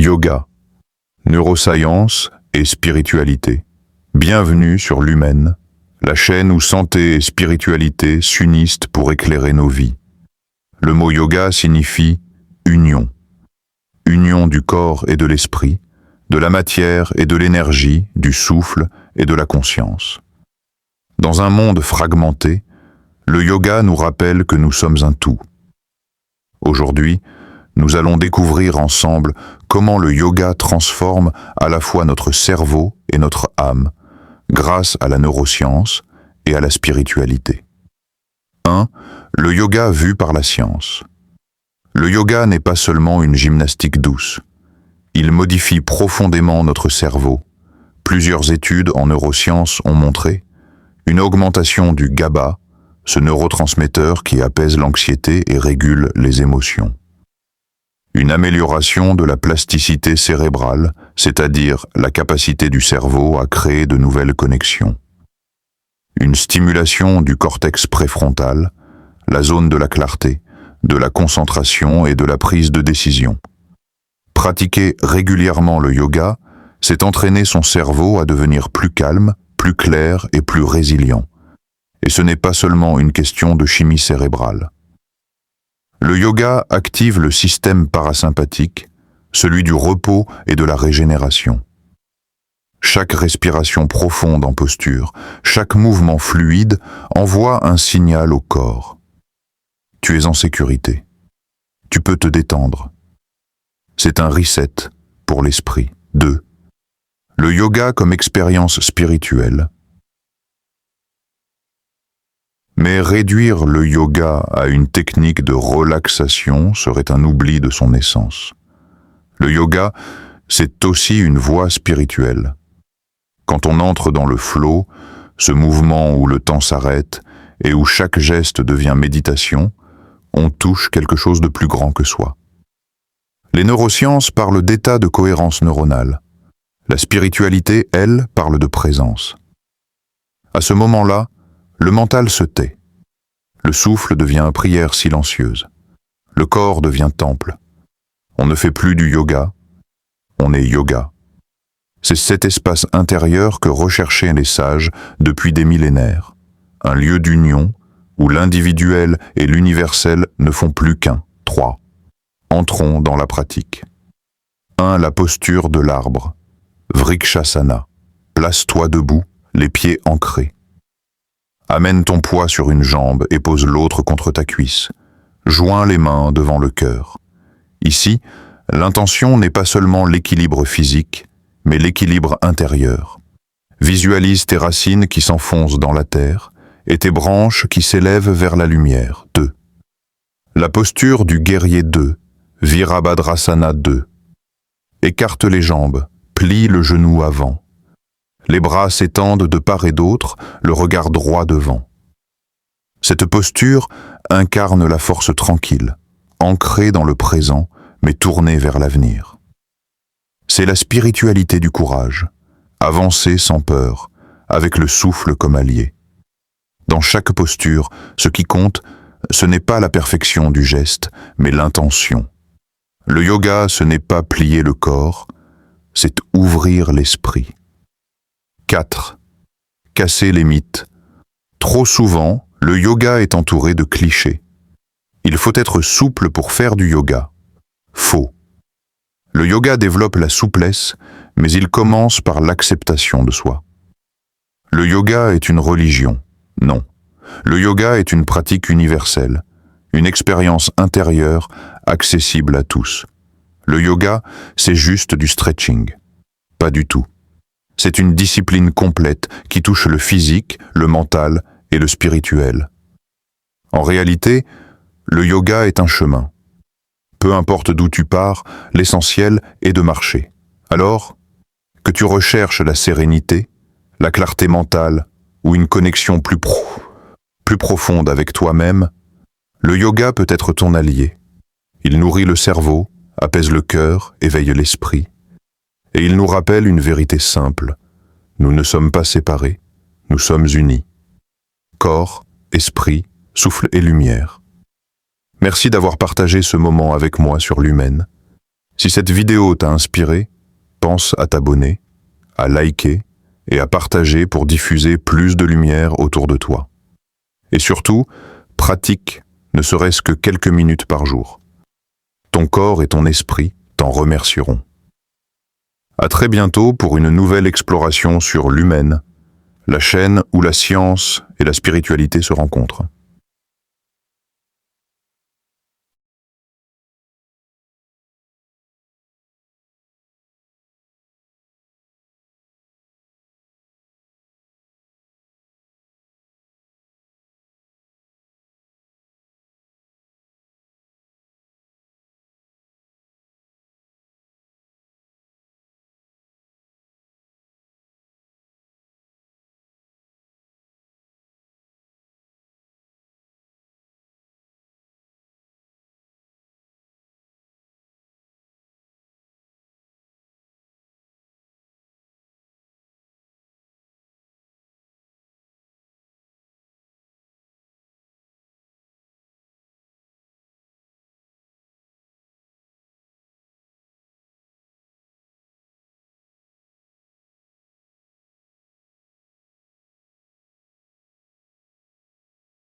Yoga, neurosciences et spiritualité. Bienvenue sur l'Humaine, la chaîne où santé et spiritualité s'unissent pour éclairer nos vies. Le mot yoga signifie union. Union du corps et de l'esprit, de la matière et de l'énergie, du souffle et de la conscience. Dans un monde fragmenté, le yoga nous rappelle que nous sommes un tout. Aujourd'hui, nous allons découvrir ensemble comment le yoga transforme à la fois notre cerveau et notre âme, grâce à la neuroscience et à la spiritualité. 1. Le yoga vu par la science. Le yoga n'est pas seulement une gymnastique douce. Il modifie profondément notre cerveau. Plusieurs études en neurosciences ont montré une augmentation du GABA, ce neurotransmetteur qui apaise l'anxiété et régule les émotions. Une amélioration de la plasticité cérébrale, c'est-à-dire la capacité du cerveau à créer de nouvelles connexions. Une stimulation du cortex préfrontal, la zone de la clarté, de la concentration et de la prise de décision. Pratiquer régulièrement le yoga, c'est entraîner son cerveau à devenir plus calme, plus clair et plus résilient. Et ce n'est pas seulement une question de chimie cérébrale. Le yoga active le système parasympathique, celui du repos et de la régénération. Chaque respiration profonde en posture, chaque mouvement fluide envoie un signal au corps. Tu es en sécurité. Tu peux te détendre. C'est un reset pour l'esprit. 2. Le yoga comme expérience spirituelle. Mais réduire le yoga à une technique de relaxation serait un oubli de son essence. Le yoga, c'est aussi une voie spirituelle. Quand on entre dans le flow, ce mouvement où le temps s'arrête et où chaque geste devient méditation, on touche quelque chose de plus grand que soi. Les neurosciences parlent d'état de cohérence neuronale. La spiritualité, elle, parle de présence. À ce moment-là, le mental se tait. Le souffle devient prière silencieuse. Le corps devient temple. On ne fait plus du yoga, on est yoga. C'est cet espace intérieur que recherchaient les sages depuis des millénaires. Un lieu d'union où l'individuel et l'universel ne font plus qu'un. 3. Entrons dans la pratique. 1. La posture de l'arbre. Vrikshasana. Place-toi debout, les pieds ancrés. Amène ton poids sur une jambe et pose l'autre contre ta cuisse. Joins les mains devant le cœur. Ici, l'intention n'est pas seulement l'équilibre physique, mais l'équilibre intérieur. Visualise tes racines qui s'enfoncent dans la terre et tes branches qui s'élèvent vers la lumière. 2. La posture du guerrier 2, Virabhadrasana 2. Écarte les jambes, plie le genou avant. Les bras s'étendent de part et d'autre, le regard droit devant. Cette posture incarne la force tranquille, ancrée dans le présent, mais tournée vers l'avenir. C'est la spiritualité du courage, avancer sans peur, avec le souffle comme allié. Dans chaque posture, ce qui compte, ce n'est pas la perfection du geste, mais l'intention. Le yoga, ce n'est pas plier le corps, c'est ouvrir l'esprit. 4. Casser les mythes. Trop souvent, le yoga est entouré de clichés. Il faut être souple pour faire du yoga. Faux. Le yoga développe la souplesse, mais il commence par l'acceptation de soi. Le yoga est une religion. Non. Le yoga est une pratique universelle, une expérience intérieure accessible à tous. Le yoga, c'est juste du stretching. Pas du tout. C'est une discipline complète qui touche le physique, le mental et le spirituel. En réalité, le yoga est un chemin. Peu importe d'où tu pars, l'essentiel est de marcher. Alors, que tu recherches la sérénité, la clarté mentale ou une connexion plus profonde avec toi-même, le yoga peut être ton allié. Il nourrit le cerveau, apaise le cœur, éveille l'esprit. Et il nous rappelle une vérité simple. Nous ne sommes pas séparés, nous sommes unis. Corps, esprit, souffle et lumière. Merci d'avoir partagé ce moment avec moi sur l'Humaine. Si cette vidéo t'a inspiré, pense à t'abonner, à liker et à partager pour diffuser plus de lumière autour de toi. Et surtout, pratique ne serait-ce que quelques minutes par jour. Ton corps et ton esprit t'en remercieront. À très bientôt pour une nouvelle exploration sur l'humaine, la chaîne où la science et la spiritualité se rencontrent.